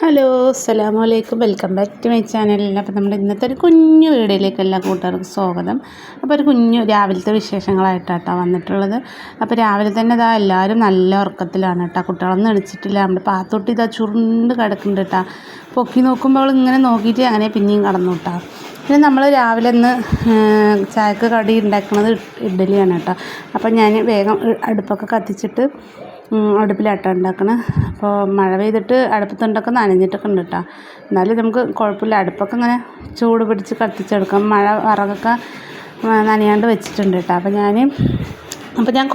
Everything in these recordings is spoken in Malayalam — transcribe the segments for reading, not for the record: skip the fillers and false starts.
ഹലോ അസ്സലാമു അലൈക്കും. Welcome back to my channel. അപ്പോൾ നമ്മുടെ ഇന്നത്തെ ഒരു കുഞ്ഞു വീഡിയോയിലേക്ക് എല്ലാ കൂട്ടുകാർക്കും സ്വാഗതം. അപ്പോൾ ഒരു കുഞ്ഞു രാവിലത്തെ വിശേഷങ്ങളായിട്ടാണ് വന്നിട്ടുള്ളത്. അപ്പോൾ രാവിലെ തന്നെ ഇതാ എല്ലാവരും നല്ല ഉറക്കത്തിലാണ് കേട്ടോ. കുട്ടികളൊന്നും എണിച്ചിട്ടില്ല. നമ്മുടെ പാത്തൊട്ടി ഇതാ ചുരുണ്ട് കിടക്കുന്നുണ്ട് കേട്ടോ. പൊക്കി നോക്കുമ്പോൾ ഇങ്ങനെ നോക്കിയിട്ട് അങ്ങനെ പിന്നെയും കടന്നു കേട്ടോ. പിന്നെ നമ്മൾ രാവിലെ ഇന്ന് ചായക്ക് കടി ഉണ്ടാക്കുന്നത് ഇഡ്ഡലിയാണ് കേട്ടോ. അപ്പോൾ ഞാൻ വേഗം അടുപ്പൊക്കെ കത്തിച്ചിട്ട് അടുപ്പിലാട്ട ഉണ്ടാക്കണം. അപ്പോൾ മഴ പെയ്തിട്ട് അടുപ്പത്തുണ്ടൊക്കെ നനഞ്ഞിട്ടൊക്കെ ഉണ്ട് കേട്ടോ. എന്നാലും നമുക്ക് കുഴപ്പമില്ല, അടുപ്പൊക്കെ ഇങ്ങനെ ചൂട് പിടിച്ച് കത്തിച്ചെടുക്കാം. മഴ വിറകൊക്കെ നനയാണ്ട് വെച്ചിട്ടുണ്ട് കേട്ടോ. അപ്പോൾ ഞാൻ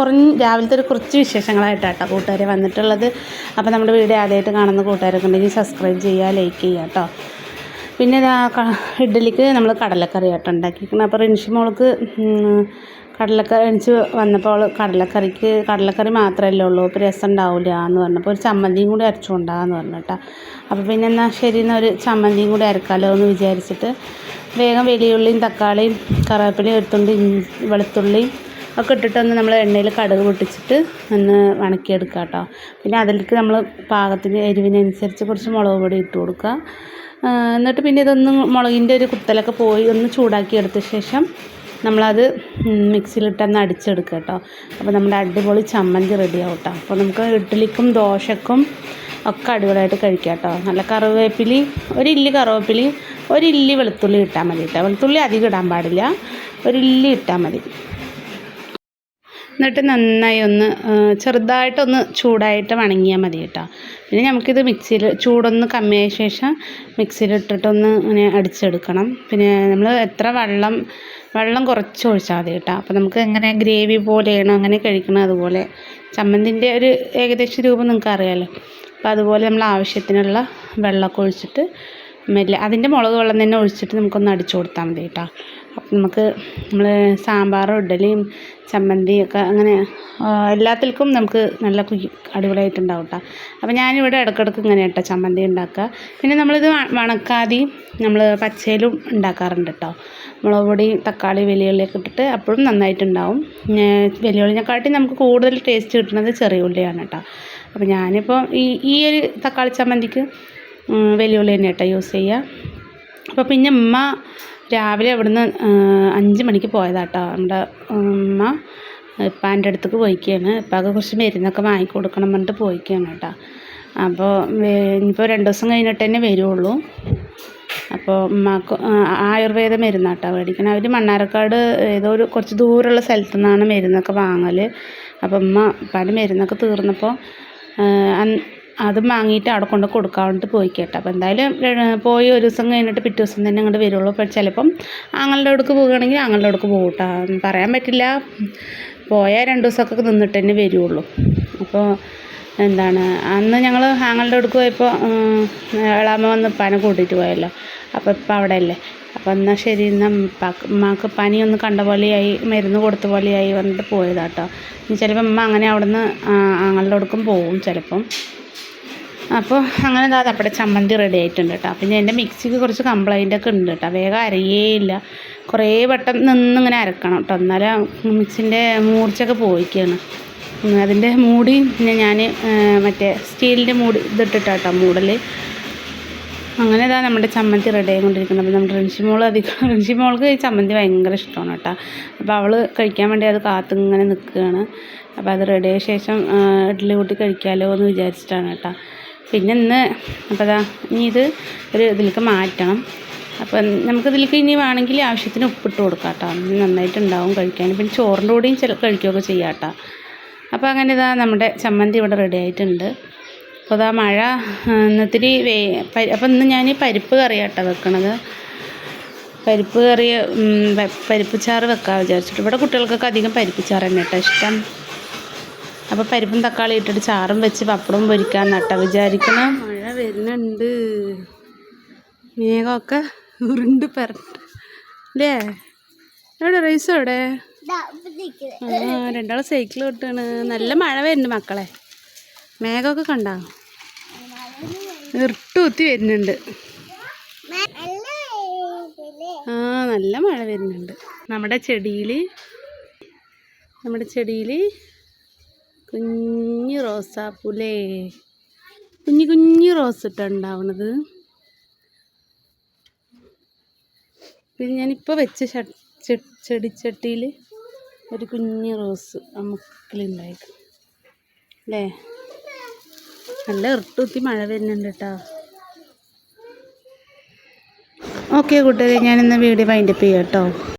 രാവിലത്തെ കുറച്ച് വിശേഷങ്ങളായിട്ടാണ് കൂട്ടുകാരെ വന്നിട്ടുള്ളത്. അപ്പോൾ നമ്മുടെ വീഡിയോ ആദ്യമായിട്ട് കാണുന്ന കൂട്ടുകാരൊക്കെ ഉണ്ടെങ്കിൽ സബ്സ്ക്രൈബ് ചെയ്യുക, ലൈക്ക് ചെയ്യുക കേട്ടോ. പിന്നെ ഇഡ്ഡലിക്ക് നമ്മൾ കടലക്കറി ആട്ടോ ഉണ്ടാക്കിയിരിക്കുന്നത്. അപ്പോൾ റിൻഷി മോൾക്ക് കടലക്കറി എണിച്ച് വന്നപ്പോൾ കടലക്കറി മാത്രമല്ലേ ഉള്ളൂ, ഇപ്പോൾ രസം ഉണ്ടാവില്ല എന്ന് പറഞ്ഞപ്പോൾ ഒരു ചമ്മന്തിയും കൂടി അരച്ചു കൊണ്ടാകാമെന്ന് പറഞ്ഞു കേട്ടോ. അപ്പോൾ പിന്നെ എന്നാൽ ശരി എന്നാൽ ഒരു ചമ്മന്തിയും കൂടി അരക്കാമല്ലോ എന്ന് വിചാരിച്ചിട്ട് വേഗം വലിയുള്ളിയും തക്കാളിയും കറിവേപ്പിലയും എടുത്തുകൊണ്ട് വെളുത്തുള്ളിയും ഒക്കെ ഇട്ടിട്ടൊന്ന് നമ്മൾ എണ്ണയിൽ കടുക് പൊട്ടിച്ചിട്ട് ഒന്ന് വണക്കിയെടുക്കുക കേട്ടോ. പിന്നെ അതിലേക്ക് നമ്മൾ പാകത്തിന് എരിവിനനുസരിച്ച് കുറച്ച് മുളക് പൊടി ഇട്ട് കൊടുക്കുക. എന്നിട്ട് പിന്നെ ഇതൊന്ന് മുളകിൻ്റെ ഒരു കുത്തലൊക്കെ പോയി ഒന്ന് ചൂടാക്കി എടുത്ത ശേഷം നമ്മളത് മിക്സിയിലിട്ടൊന്ന് അടിച്ചെടുക്കുക കേട്ടോ. അപ്പോൾ നമ്മുടെ അടിപൊളി ചമ്മന്തി റെഡിയാവും കേട്ടോ. അപ്പോൾ നമുക്ക് ഇഡ്ഡലിക്കും ദോശക്കും ഒക്കെ അടിപൊളിയായിട്ട് കഴിക്കാം കേട്ടോ. നല്ല കറിവേപ്പിലയും ഒരു ഇല്ലി വെളുത്തുള്ളി ഇട്ടാൽ മതി കേട്ടോ. വെളുത്തുള്ളി അധികം ഇടാൻ പാടില്ല, ഒരു ഇല്ലി ഇട്ടാൽ മതി. എന്നിട്ട് നന്നായി ഒന്ന് ചെറുതായിട്ടൊന്ന് ചൂടായിട്ട് വണങ്ങിയാൽ മതി കേട്ടോ. പിന്നെ നമുക്കിത് മിക്സിയിൽ ചൂടൊന്ന് കമ്മിയായ ശേഷം മിക്സിയിലിട്ടിട്ടൊന്ന് ഇങ്ങനെ അടിച്ചെടുക്കണം. പിന്നെ നമ്മൾ എത്ര വെള്ളം കുറച്ച് ഒഴിച്ചാൽ മതി കേട്ടോ. അപ്പോൾ നമുക്ക് എങ്ങനെ ഗ്രേവി പോലെയാണ് അങ്ങനെ കഴിക്കണം. അതുപോലെ ചമ്മന്തിൻ്റെ ഒരു ഏകദേശ രൂപം നിങ്ങൾക്ക് അറിയാമല്ലോ. അപ്പോൾ അതുപോലെ നമ്മൾ ആവശ്യത്തിനുള്ള വെള്ളമൊക്കെ ഒഴിച്ചിട്ട് അതിൻ്റെ മുളക് വെള്ളം തന്നെ ഒഴിച്ചിട്ട് നമുക്കൊന്ന് അടിച്ചു കൊടുത്താൽ മതി കേട്ടോ. അപ്പം നമ്മൾ സാമ്പാറും ഇഡ്ഡലിയും ചമ്മന്തിയൊക്കെ അങ്ങനെ എല്ലാത്തിൽക്കും നമുക്ക് നല്ല അടിപൊളിയായിട്ടുണ്ടാവും കേട്ടോ. അപ്പോൾ ഞാനിവിടെ ഇടയ്ക്കിടയ്ക്ക് ഇങ്ങനെ കേട്ടോ ചമ്മന്തി ഉണ്ടാക്കുക. പിന്നെ നമ്മളിത് വണക്കാതെയും നമ്മൾ പച്ചയിലും ഉണ്ടാക്കാറുണ്ട് കേട്ടോ. മുളക് പൊടി തക്കാളി വലിയുള്ളിയൊക്കെ ഇട്ടിട്ട് അപ്പോഴും നന്നായിട്ടുണ്ടാവും. വലിയുള്ളിനെക്കാട്ടി നമുക്ക് കൂടുതൽ ടേസ്റ്റ് കിട്ടുന്നത് ചെറിയ ഉള്ളിയാണ് കേട്ടോ. അപ്പോൾ ഞാനിപ്പോൾ ഈ ഒരു തക്കാളി ചമ്മന്തിക്ക് വലിയുള്ളി തന്നെ കേട്ടോ യൂസ് ചെയ്യുക. അപ്പോൾ പിന്നെ ഉമ്മ രാവിലെ അവിടുന്ന് 5 മണിക്ക് പോയതാട്ടോ. നമ്മുടെ ഉമ്മ ഇപ്പാൻ്റെ അടുത്തേക്ക് പോയിക്കുകയാണ്. ഇപ്പാക്ക് കുറച്ച് മരുന്നൊക്കെ വാങ്ങിക്കൊടുക്കണം പറഞ്ഞിട്ട് പോയിക്കുകയാണ് കേട്ടോ. അപ്പോൾ ഇനിയിപ്പോൾ 2 ദിവസം കഴിഞ്ഞിട്ട് തന്നെ വരുള്ളൂ. അപ്പോൾ ഉമ്മാക്ക് ആയുർവേദ മരുന്നാട്ടോ മേടിക്കണം. അവർ മണ്ണാർക്കാട് ഏതോ ഒരു കുറച്ച് ദൂരമുള്ള സ്ഥലത്തു നിന്നാണ് മരുന്നൊക്കെ വാങ്ങൽ. അപ്പോൾ ഇപ്പാൻ്റെ മരുന്നൊക്കെ തീർന്നപ്പോൾ അതും വാങ്ങിയിട്ട് അവിടെ കൊണ്ട് കൊടുക്കാൻ വേണ്ടിയിട്ട് പോയി കേട്ടോ. അപ്പോൾ എന്തായാലും പോയി ഒരു ദിവസം കഴിഞ്ഞിട്ട് പിറ്റേ ദിവസം തന്നെ അങ്ങോട്ട് വരുള്ളൂ. അപ്പോൾ ചിലപ്പം ആങ്ങളുടെ അടുക്ക് പോവുകയാണെങ്കിൽ ആങ്ങളുടെ അടുക്ക് പോകും കേട്ടോ. പറയാൻ പറ്റില്ല, പോയാൽ 2 ദിവസമൊക്കെ നിന്നിട്ട് തന്നെ വരുള്ളൂ. അപ്പോൾ അന്ന് ഞങ്ങൾ ആങ്ങളുടെ അടുക്ക് പോയപ്പോൾ ഇളാമ്മ വന്ന് ഉപ്പാനെ കൂട്ടിയിട്ട് പോയല്ലോ. അപ്പോൾ ഇപ്പം അവിടെ അല്ലേ. അപ്പോൾ എന്നാൽ ശരി എന്നാൽ ഉമ്മാക്ക് പനിയൊന്ന് കണ്ട പോലെയായി, മരുന്ന് കൊടുത്ത പോലെയായി പറഞ്ഞിട്ട് പോയതാട്ടോ. ഇനി ചിലപ്പോൾ ഉമ്മ അങ്ങനെ അവിടെ നിന്ന് ആങ്ങളുടെ അടുക്കും പോവും ചിലപ്പം. അപ്പോൾ അങ്ങനെ നമ്മുടെ ചമ്മന്തി റെഡി ആയിട്ടുണ്ട് കേട്ടോ. പിന്നെ എൻ്റെ മിക്സിക്ക് കുറച്ച് കംപ്ലൈൻ്റൊക്കെ ഉണ്ട് കേട്ടോ. വേഗം അരയേയില്ല, കുറേ വട്ടം നിന്നിങ്ങനെ അരക്കണം കേട്ടോ. എന്നാലും മിക്സിൻ്റെ മൂർച്ചയൊക്കെ പോയിക്കാണ്. അതിൻ്റെ മൂടി പിന്നെ ഞാൻ മറ്റേ സ്റ്റീലിൻ്റെ മൂടി ഇതിട്ടിട്ടാട്ടോ മൂടൽ. അങ്ങനെ നമ്മുടെ ചമ്മന്തി റെഡി ആയിക്കൊണ്ടിരിക്കുന്നത്. അപ്പോൾ നമ്മുടെ റിൻഷി മോൾക്ക് ഈ ചമ്മന്തി ഭയങ്കര ഇഷ്ടമാണ് കേട്ടോ. അപ്പോൾ അവൾ കഴിക്കാൻ വേണ്ടി അത് കാത്തിങ്ങനെ നിൽക്കുകയാണ്. അപ്പോൾ അത് റെഡി ആയ ശേഷം ഇഡ്ഡലി കൂട്ടി കഴിക്കാമല്ലോ എന്ന് വിചാരിച്ചിട്ടാണ് കേട്ടോ. പിന്നെ അപ്പോൾ ഇനി ഇത് ഇതിലേക്ക് മാറ്റണം. അപ്പം നമുക്കിതിലേക്ക് ഇനി വേണമെങ്കിൽ ആവശ്യത്തിന് ഉപ്പിട്ട് കൊടുക്കാം കേട്ടോ. നന്നായിട്ടുണ്ടാവും കഴിക്കാൻ. പിന്നെ ചോറിൻ്റെ കൂടെയും കഴിക്കുകയൊക്കെ ചെയ്യാം കേട്ടോ. അപ്പോൾ അങ്ങനെ നമ്മുടെ ചമ്മന്തി ഇവിടെ റെഡി ആയിട്ടുണ്ട്. അപ്പോൾ മഴ ഇന്നിത്തിരി അപ്പോൾ ഇന്ന് ഞാൻ പരിപ്പ് കറിയാട്ടോ വെക്കണത്. പരിപ്പ് ചാറ് വെക്കാൻ വിചാരിച്ചിട്ട്. ഇവിടെ കുട്ടികൾക്കൊക്കെ അധികം പരിപ്പ് ചാറ് തന്നെ കേട്ടോ ഇഷ്ടം. അപ്പോൾ പരിപ്പും തക്കാളി ഇട്ടിട്ട് ചാറും വെച്ച് പപ്പടവും പൊരിക്കാൻ നട്ടാ വിചാരിക്കണം. മഴ വരുന്നുണ്ട്, മേഘമൊക്കെ ഉരുണ്ട് പരണ്ട് അല്ലേ. എവിടെ റൈസ് എവിടെ? 2 സൈക്കിൾ വിട്ടാണ്. നല്ല മഴ വരുന്നുണ്ട് മക്കളെ. മേഘമൊക്കെ കണ്ടോ, ഇർട്ടുത്തി വരുന്നുണ്ട്. നല്ല മഴ വരുന്നുണ്ട്. നമ്മുടെ ചെടിയിൽ കുഞ്ഞു റോസാപ്പൂലേ. കുഞ്ഞു കുഞ്ഞു റോസ് ഇട്ടാണ് ഉണ്ടാവണത്. പിന്നെ ഞാനിപ്പോൾ വെച്ച ചെടിച്ചട്ടിയിൽ ഒരു കുഞ്ഞു റോസ് അമുക്കിലുണ്ടായിരിക്കും അല്ലേ. നല്ല ഇർട്ടുത്തി മഴ വരുന്നുണ്ട് കേട്ടോ. ഓക്കെ കൂട്ടുകാരെ, ഞാനിന്ന് വീഡിയോ വൈൻഡപ്പ് ചെയ്യാം കേട്ടോ.